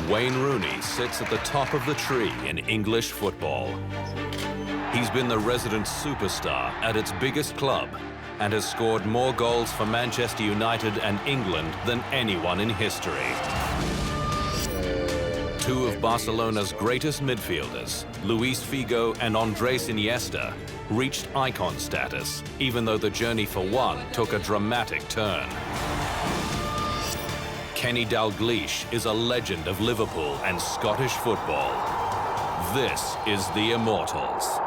Wayne Rooney sits at the top of the tree in English football. He's been the resident superstar at its biggest club and has scored more goals for Manchester United and England than anyone in history. Two of Barcelona's greatest midfielders, Luis Figo and Andrés Iniesta, reached icon status, even though the journey for one took a dramatic turn. Kenny Dalglish is a legend of Liverpool and Scottish football. This is the Immortals.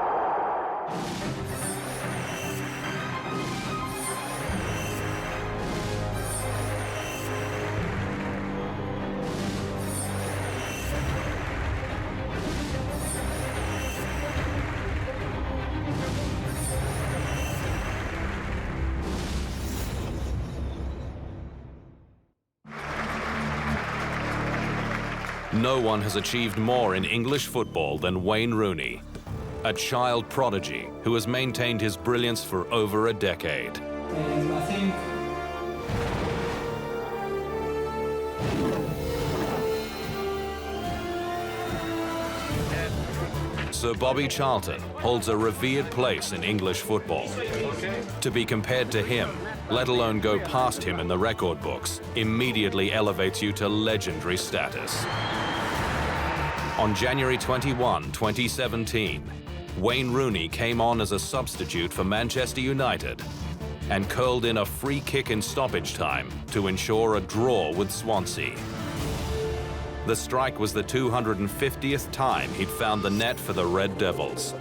No one has achieved more in English football than Wayne Rooney, a child prodigy who has maintained his brilliance for over a decade. I think Sir Bobby Charlton holds a revered place in English football. To be compared to him, let alone go past him in the record books, immediately elevates you to legendary status. On January 21, 2017, Wayne Rooney came on as a substitute for Manchester United and curled in a free kick in stoppage time to ensure a draw with Swansea. The strike was the 250th time he'd found the net for the Red Devils,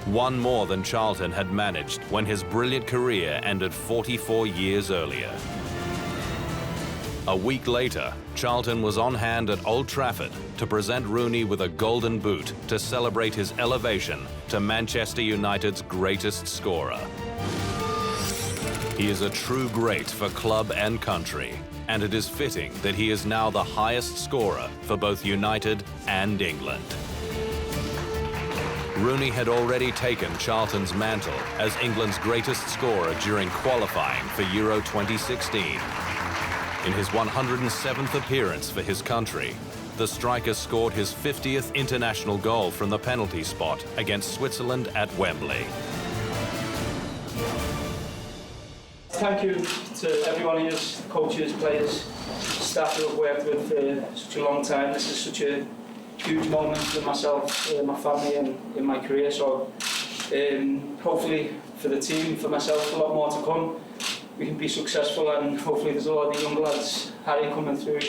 one more than Charlton had managed when his brilliant career ended 44 years earlier. A week later, Charlton was on hand at Old Trafford to present Rooney with a golden boot to celebrate his elevation to Manchester United's greatest scorer. He is a true great for club and country, and it is fitting that he is now the highest scorer for both United and England. Rooney had already taken Charlton's mantle as England's greatest scorer during qualifying for Euro 2016. In his 107th appearance for his country, the striker scored his 50th international goal from the penalty spot against Switzerland at Wembley. thank you to everyone here, coaches, players, staff who I've worked with for such a long time. This is such a huge moment for myself, my family and in my career. So hopefully for the team, for myself, a lot more to come. We can be successful, and hopefully there's a lot of the young lads, Harry coming through,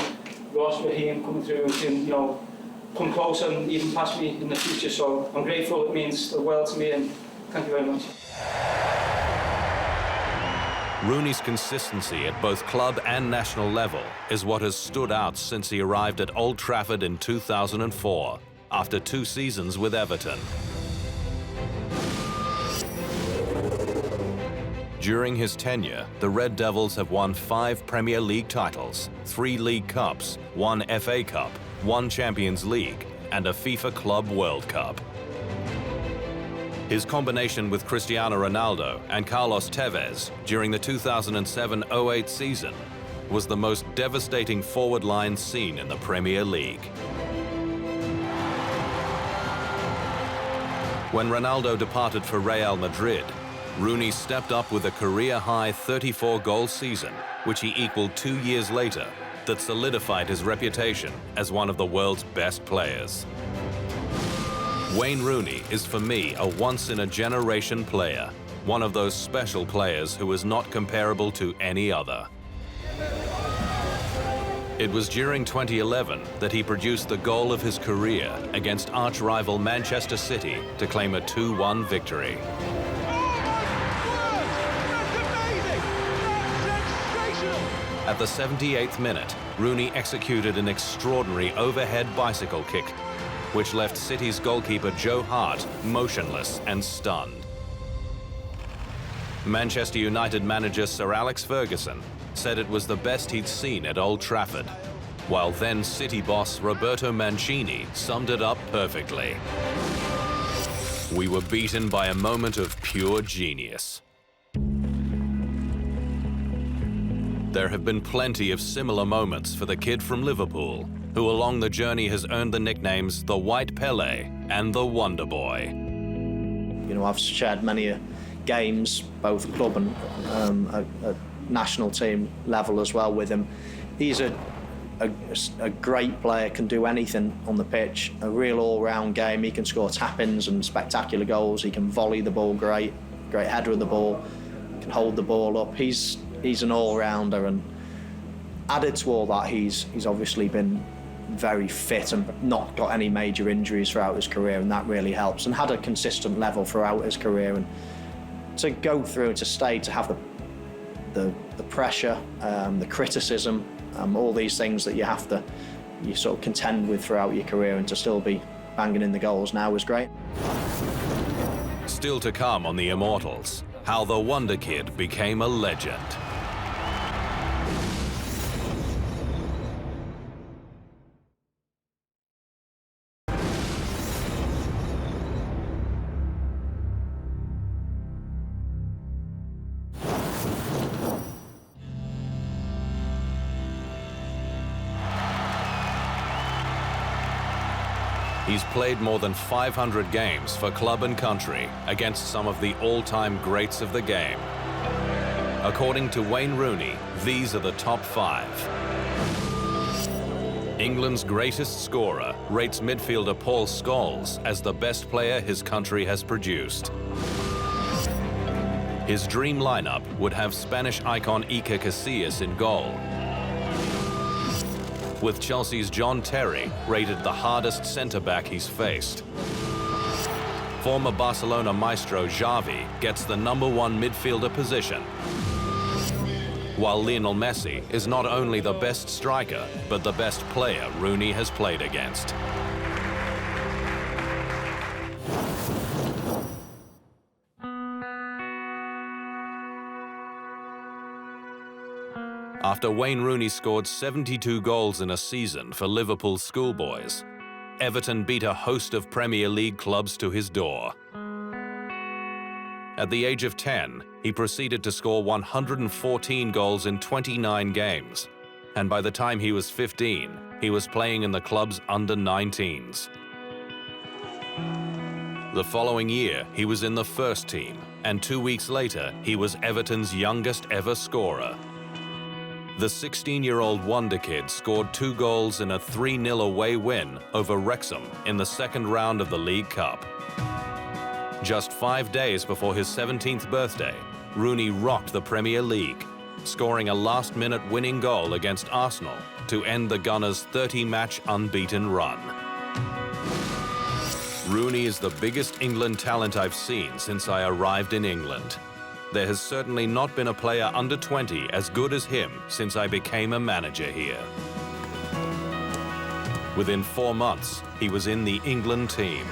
Ross, Raheem coming through, who can, come close and even pass me in the future. So I'm grateful. It means the world to me, and thank you very much. Rooney's consistency at both club and national level is what has stood out since he arrived at Old Trafford in 2004, after 2 seasons with Everton. During his tenure, the Red Devils have won 5 Premier League titles, 3 League Cups, 1 FA Cup, 1 Champions League, and a FIFA Club World Cup. His combination with Cristiano Ronaldo and Carlos Tevez during the 2007-08 season was the most devastating forward line seen in the Premier League. When Ronaldo departed for Real Madrid, Rooney stepped up with a career-high 34-goal season, which he equaled 2 years later, that solidified his reputation as one of the world's best players. Wayne Rooney is, for me, a once-in-a-generation player, one of those special players who is not comparable to any other. It was during 2011 that he produced the goal of his career against arch-rival Manchester City to claim a 2-1 victory. At the 78th minute, Rooney executed an extraordinary overhead bicycle kick, which left City's goalkeeper Joe Hart motionless and stunned. Manchester United manager Sir Alex Ferguson said it was the best he'd seen at Old Trafford, while then City boss Roberto Mancini summed it up perfectly. We were beaten by a moment of pure genius. There have been plenty of similar moments for the kid from Liverpool, who along the journey has earned the nicknames the White Pele and the Wonder Boy. You know, I've shared many games, both club and at national team level as well with him. He's a great player, can do anything on the pitch, a real all-round game. He can score tap-ins and spectacular goals. He can volley the ball great header of the ball, can hold the ball up. He's an all-rounder, and added to all that, he's obviously been very fit and not got any major injuries throughout his career, and that really helps, and had a consistent level throughout his career. And to go through and to stay, to have the pressure, the criticism, all these things that you sort of contend with throughout your career, and to still be banging in the goals now was great. Still to come on the Immortals, how the Wonder Kid became a legend. He's played more than 500 games for club and country against some of the all-time greats of the game. According to Wayne Rooney, these are the top 5. England's greatest scorer rates midfielder Paul Scholes as the best player his country has produced. His dream lineup would have Spanish icon Iker Casillas in goal, with Chelsea's John Terry rated the hardest centre-back he's faced. Former Barcelona maestro Xavi gets the #1 midfielder position, while Lionel Messi is not only the best striker, but the best player Rooney has played against. After Wayne Rooney scored 72 goals in a season for Liverpool schoolboys, Everton beat a host of Premier League clubs to his door. At the age of 10, he proceeded to score 114 goals in 29 games, and by the time he was 15, he was playing in the club's under-19s. The following year, he was in the first team, and 2 weeks later, he was Everton's youngest ever scorer. The 16-year-old Wonder Kid scored 2 goals in a 3-0 away win over Wrexham in the second round of the League Cup. Just 5 days before his 17th birthday, Rooney rocked the Premier League, scoring a last-minute winning goal against Arsenal to end the Gunners' 30-match unbeaten run. Rooney is the biggest England talent I've seen since I arrived in England. There has certainly not been a player under 20 as good as him since I became a manager here. Within 4 months, he was in the England team.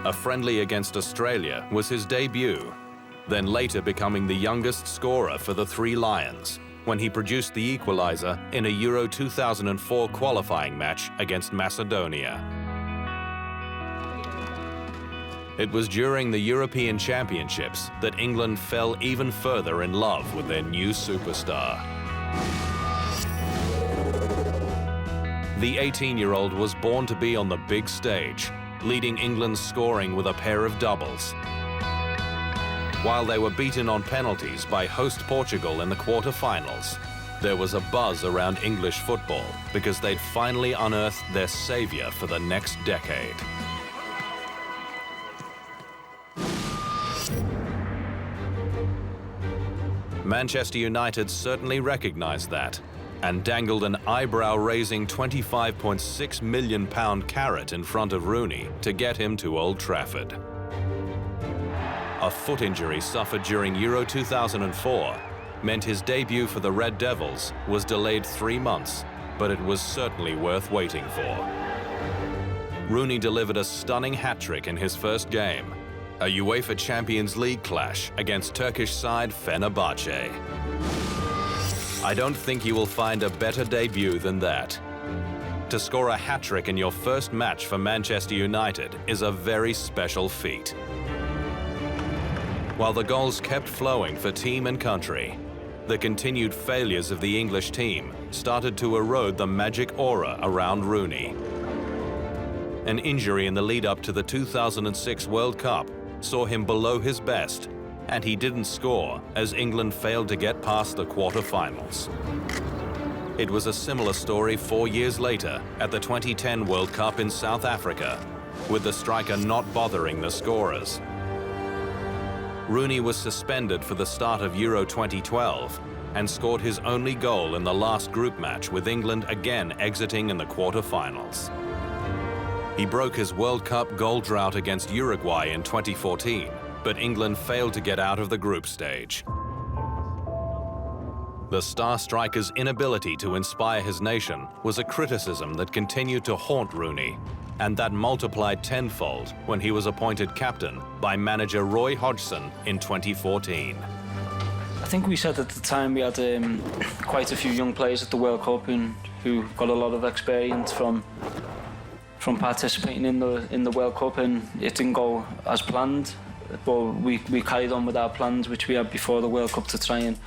A friendly against Australia was his debut, then later becoming the youngest scorer for the Three Lions when he produced the equaliser in a Euro 2004 qualifying match against Macedonia. It was during the European Championships that England fell even further in love with their new superstar. The 18-year-old was born to be on the big stage, leading England's scoring with a pair of doubles. While they were beaten on penalties by host Portugal in the quarter-finals, there was a buzz around English football because they'd finally unearthed their saviour for the next decade. Manchester United certainly recognised that and dangled an eyebrow-raising £25.6 million carrot in front of Rooney to get him to Old Trafford. A foot injury suffered during Euro 2004 meant his debut for the Red Devils was delayed 3 months, but it was certainly worth waiting for. Rooney delivered a stunning hat-trick in his first game, a UEFA Champions League clash against Turkish side Fenerbahce. I don't think you will find a better debut than that. To score a hat-trick in your first match for Manchester United is a very special feat. While the goals kept flowing for team and country, the continued failures of the English team started to erode the magic aura around Rooney. An injury in the lead-up to the 2006 World Cup saw him below his best, and he didn't score as England failed to get past the quarter-finals. It was a similar story 4 years later at the 2010 World Cup in South Africa, with the striker not bothering the scorers. Rooney was suspended for the start of Euro 2012 and scored his only goal in the last group match, with England again exiting in the quarter-finals. He broke his World Cup goal drought against Uruguay in 2014, but England failed to get out of the group stage. The star striker's inability to inspire his nation was a criticism that continued to haunt Rooney, and that multiplied tenfold when he was appointed captain by manager Roy Hodgson in 2014. I think we said at the time we had quite a few young players at the World Cup who got a lot of experience from participating in the World Cup, and it didn't go as planned. But we carried on with our plans, which we had before the World Cup, to try and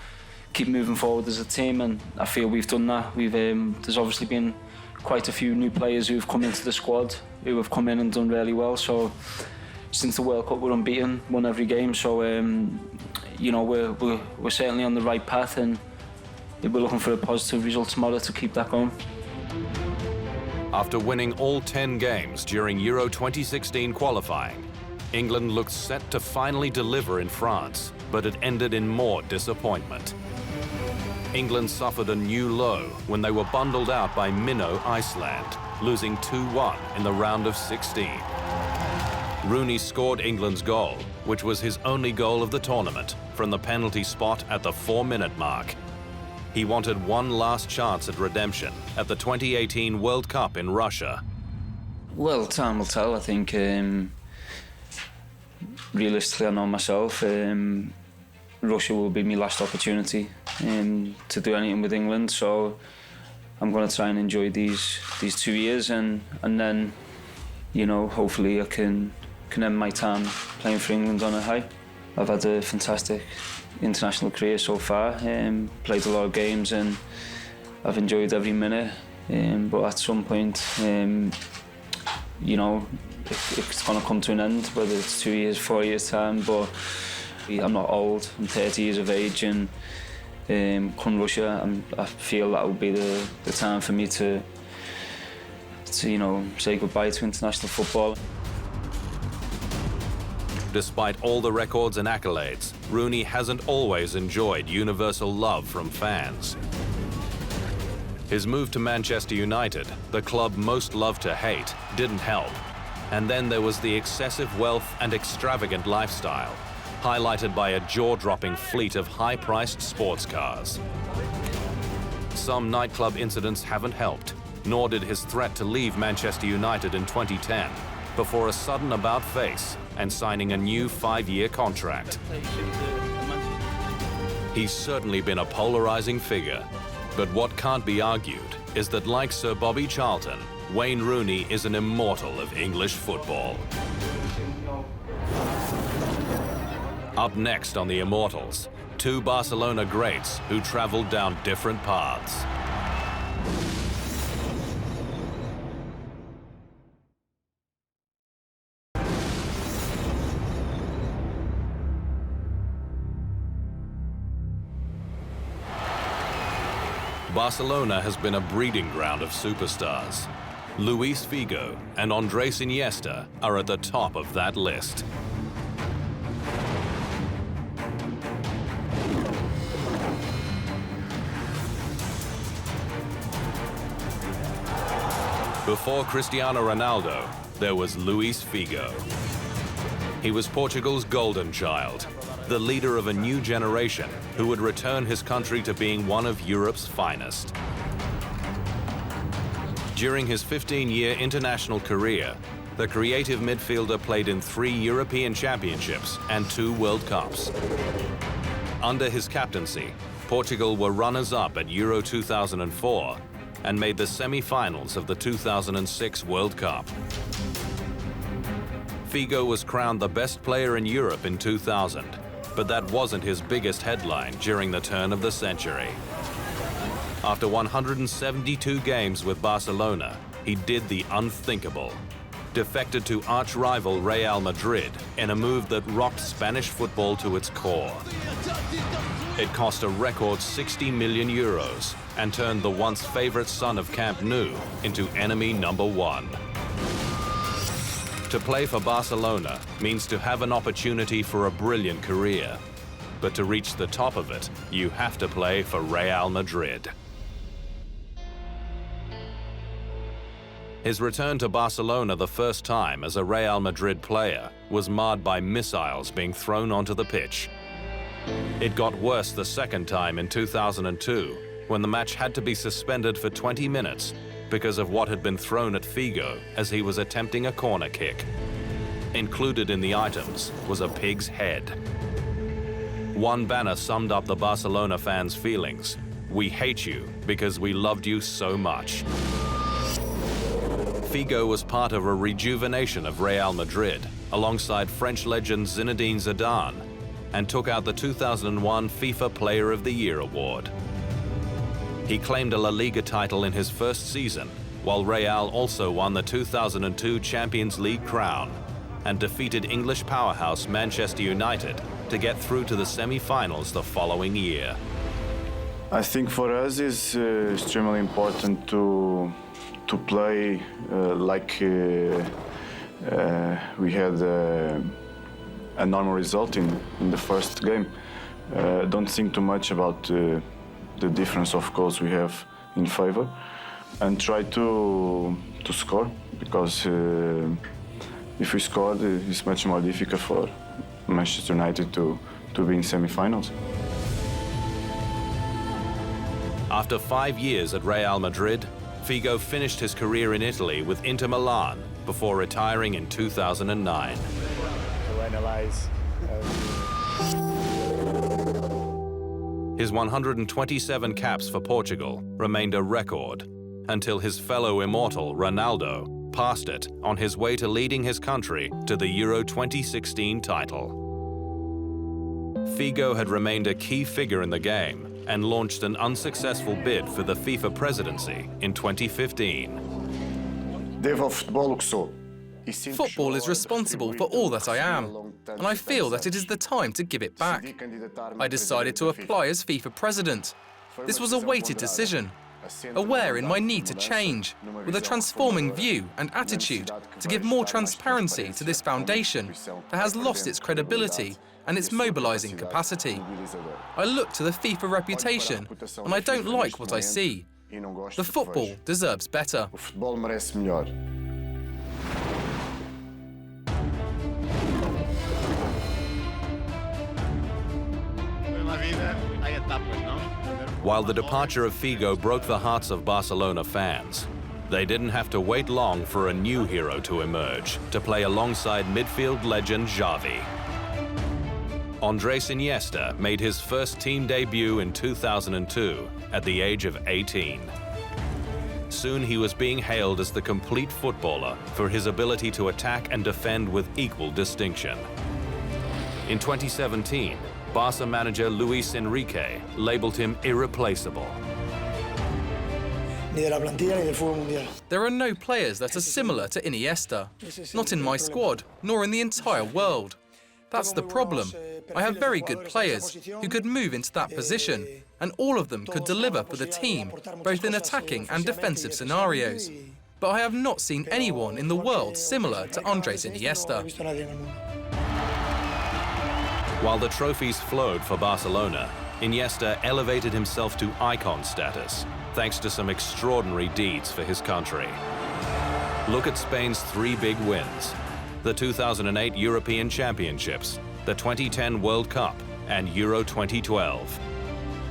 keep moving forward as a team, and I feel we've done that. There's obviously been quite a few new players who've come into the squad, who have come in and done really well. So since the World Cup, we're unbeaten, won every game. So we're certainly on the right path, and we're looking for a positive result tomorrow to keep that going. After winning all 10 games during Euro 2016 qualifying, England looked set to finally deliver in France, but it ended in more disappointment. England suffered a new low when they were bundled out by Minnow, Iceland, losing 2-1 in the round of 16. Rooney scored England's goal, which was his only goal of the tournament, from the penalty spot at the 4-minute mark. He wanted one last chance at redemption at the 2018 World Cup in Russia. Well, time will tell. I think realistically, I know myself, Russia will be my last opportunity to do anything with England. So I'm going to try and enjoy these 2 years, and then, hopefully I can end my time playing for England on a high. I've had a fantastic international career so far, played a lot of games, and I've enjoyed every minute. But at some point, it's going to come to an end, whether it's 2 years, 4 years time. But I'm not old. I'm 30 years of age, and come Russia, I feel that will be the time for me to say goodbye to international football. Despite all the records and accolades, Rooney hasn't always enjoyed universal love from fans. His move to Manchester United, the club most loved to hate, didn't help. And then there was the excessive wealth and extravagant lifestyle, highlighted by a jaw-dropping fleet of high-priced sports cars. Some nightclub incidents haven't helped, nor did his threat to leave Manchester United in 2010, before a sudden about-face and signing a new 5-year contract. He's certainly been a polarizing figure, but what can't be argued is that, like Sir Bobby Charlton, Wayne Rooney is an immortal of English football. Up next on the Immortals, two Barcelona greats who traveled down different paths. Barcelona has been a breeding ground of superstars. Luis Figo and Andrés Iniesta are at the top of that list. Before Cristiano Ronaldo, there was Luis Figo. He was Portugal's golden child, the leader of a new generation who would return his country to being one of Europe's finest. During his 15-year international career, the creative midfielder played in 3 European Championships and 2 World Cups. Under his captaincy, Portugal were runners-up at Euro 2004 and made the semi-finals of the 2006 World Cup. Figo was crowned the best player in Europe in 2000 But that wasn't his biggest headline during the turn of the century. After 172 games with Barcelona, he did the unthinkable. Defected to arch-rival Real Madrid in a move that rocked Spanish football to its core. It cost a record 60 million euros and turned the once favorite son of Camp Nou into enemy number one. To play for Barcelona means to have an opportunity for a brilliant career. But to reach the top of it, you have to play for Real Madrid. His return to Barcelona the first time as a Real Madrid player was marred by missiles being thrown onto the pitch. It got worse the second time in 2002, when the match had to be suspended for 20 minutes because of what had been thrown at Figo as he was attempting a corner kick. Included in the items was a pig's head. One banner summed up the Barcelona fans' feelings: "We hate you because we loved you so much." Figo was part of a rejuvenation of Real Madrid, alongside French legend Zinedine Zidane, and took out the 2001 FIFA Player of the Year award. He claimed a La Liga title in his first season, while Real also won the 2002 Champions League crown and defeated English powerhouse Manchester United to get through to the semi-finals the following year. I think for us it's extremely important to play like we had a normal result in the first game. Don't think too much about the difference of goals we have in favor, and try to score, because if we score, it's much more difficult for Manchester United to be in semi-finals. After 5 years at Real Madrid, Figo finished his career in Italy with Inter Milan before retiring in 2009. His 127 caps for Portugal remained a record until his fellow immortal Ronaldo passed it on his way to leading his country to the Euro 2016 title. Figo had remained a key figure in the game and launched an unsuccessful bid for the FIFA presidency in 2015. Football is responsible for all that I am, and I feel that it is the time to give it back. I decided to apply as FIFA president. This was a weighted decision, aware in my need to change, with a transforming view and attitude to give more transparency to this foundation that has lost its credibility and its mobilizing capacity. I look to the FIFA reputation, and I don't like what I see. The football deserves better. While the departure of Figo broke the hearts of Barcelona fans, they didn't have to wait long for a new hero to emerge to play alongside midfield legend Xavi. Andrés Iniesta made his first team debut in 2002 at the age of 18. Soon he was being hailed as the complete footballer for his ability to attack and defend with equal distinction. In 2017, Barca manager Luis Enrique labeled him irreplaceable. There are no players that are similar to Iniesta, not in my squad, nor in the entire world. That's the problem. I have very good players who could move into that position, and all of them could deliver for the team, both in attacking and defensive scenarios. But I have not seen anyone in the world similar to Andrés Iniesta. While the trophies flowed for Barcelona, Iniesta elevated himself to icon status, thanks to some extraordinary deeds for his country. Look at Spain's 3 big wins: the 2008 European Championships, the 2010 World Cup, and Euro 2012.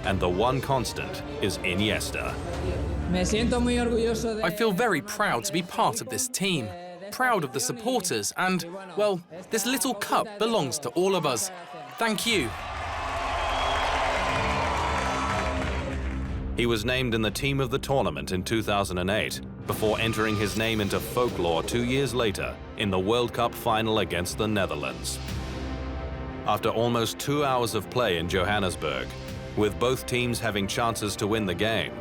And the one constant is Iniesta. I feel very proud to be part of this team, proud of the supporters, and, well, this little cup belongs to all of us. Thank you. He was named in the team of the tournament in 2008, before entering his name into folklore 2 years later in the World Cup final against the Netherlands. After almost 2 hours of play in Johannesburg, with both teams having chances to win the game,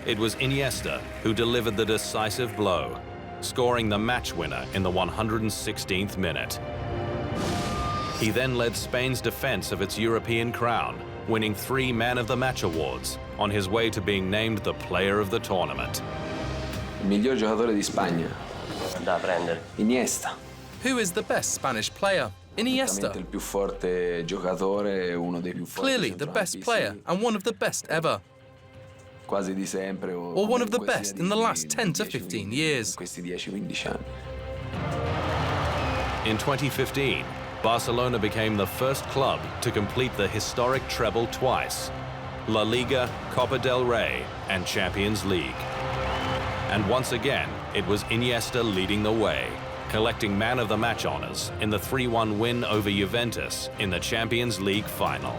it was Iniesta who delivered the decisive blow, scoring the match winner in the 116th minute. He then led Spain's defense of its European crown, winning 3 Man of the Match awards on his way to being named the player of the tournament. Il miglior giocatore di Spagna. Da prendere. Iniesta. Who is the best Spanish player? Iniesta. Il più forte giocatore, uno dei più forti. Clearly the best player and one of the best ever. Quasi di sempre, or one of the best in the last 10 to 15 years. Questi 10-15 anni. In 2015, Barcelona became the first club to complete the historic treble twice: La Liga, Copa del Rey, and Champions League. And once again, it was Iniesta leading the way, collecting Man of the Match honors in the 3-1 win over Juventus in the Champions League final.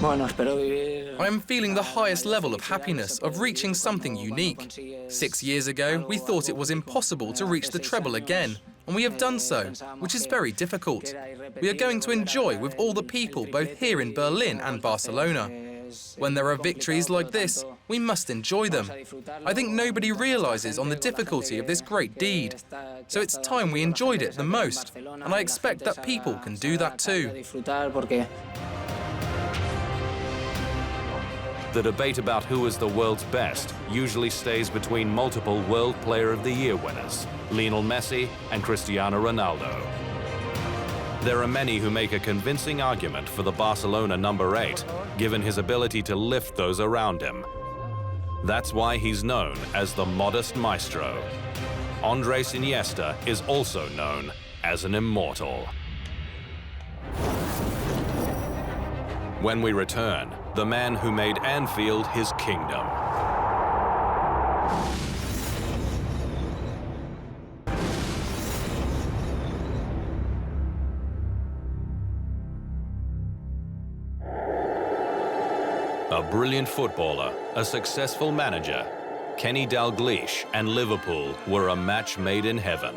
I am feeling the highest level of happiness of reaching something unique. 6 years ago, we thought it was impossible to reach the treble again, and we have done so, which is very difficult. We are going to enjoy with all the people both here in Berlin and Barcelona. When there are victories like this, we must enjoy them. I think nobody realizes on the difficulty of this great deed. So it's time we enjoyed it the most, and I expect that people can do that too. The debate about who is the world's best usually stays between multiple World Player of the Year winners, Lionel Messi and Cristiano Ronaldo. There are many who make a convincing argument for the Barcelona number 8, given his ability to lift those around him. That's why he's known as the modest maestro. Andrés Iniesta is also known as an immortal. When we return, the man who made Anfield his kingdom. A brilliant footballer, a successful manager, Kenny Dalglish and Liverpool were a match made in heaven.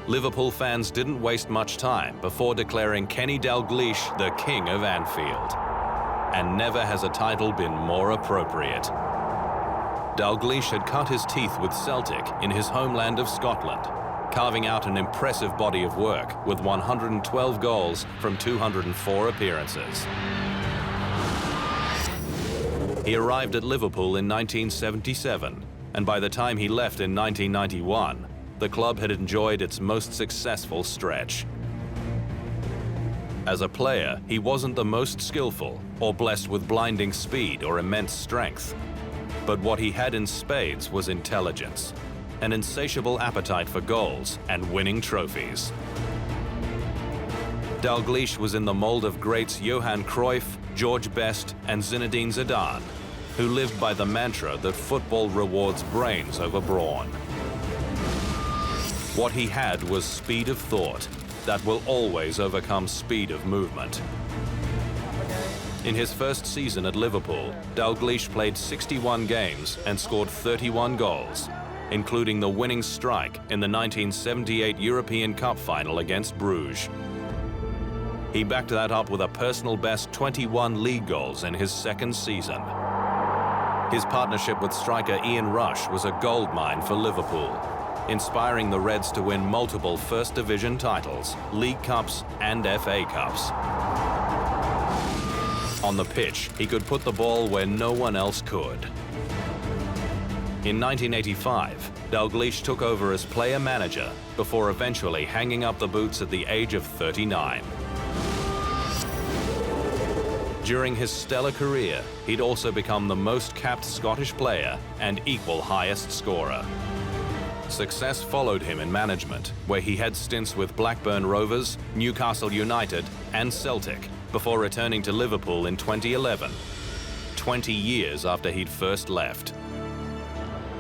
Liverpool fans didn't waste much time before declaring Kenny Dalglish the King of Anfield. And never has a title been more appropriate. Dalglish had cut his teeth with Celtic in his homeland of Scotland, carving out an impressive body of work with 112 goals from 204 appearances. He arrived at Liverpool in 1977, and by the time he left in 1991, the club had enjoyed its most successful stretch. As a player, he wasn't the most skillful or blessed with blinding speed or immense strength. But what he had in spades was intelligence, an insatiable appetite for goals and winning trophies. Dalglish was in the mold of greats Johan Cruyff, George Best, and Zinedine Zidane, who lived by the mantra that football rewards brains over brawn. What he had was speed of thought that will always overcome speed of movement. In his first season at Liverpool, Dalglish played 61 games and scored 31 goals, including the winning strike in the 1978 European Cup final against Bruges. He backed that up with a personal best 21 league goals in his second season. His partnership with striker Ian Rush was a goldmine for Liverpool, inspiring the Reds to win multiple First Division titles, League Cups and FA Cups. On the pitch, he could put the ball where no one else could. In 1985, Dalglish took over as player-manager before eventually hanging up the boots at the age of 39. During his stellar career, he'd also become the most capped Scottish player and equal highest scorer. Success followed him in management, where he had stints with Blackburn Rovers, Newcastle United, and Celtic, before returning to Liverpool in 2011, 20 years after he'd first left.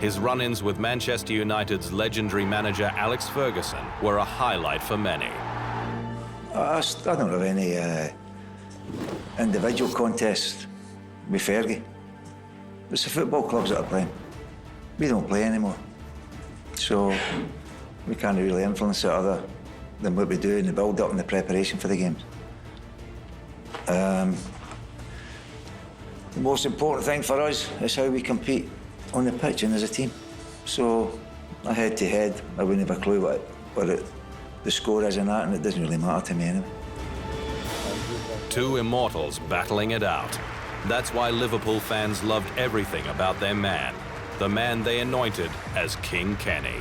His run-ins with Manchester United's legendary manager Alex Ferguson were a highlight for many. I don't have any individual contest with Fergie. It's the football clubs that are playing. we don't play anymore. So we can't really influence it other than what we do in the build-up and the preparation for the games. The most important thing for us is how we compete on the pitch and as a team. So, a head-to-head, I wouldn't have a clue what the score is in that, and it doesn't really matter to me anyway. Two immortals battling it out. That's why Liverpool fans loved everything about their man, the man they anointed as King Kenny.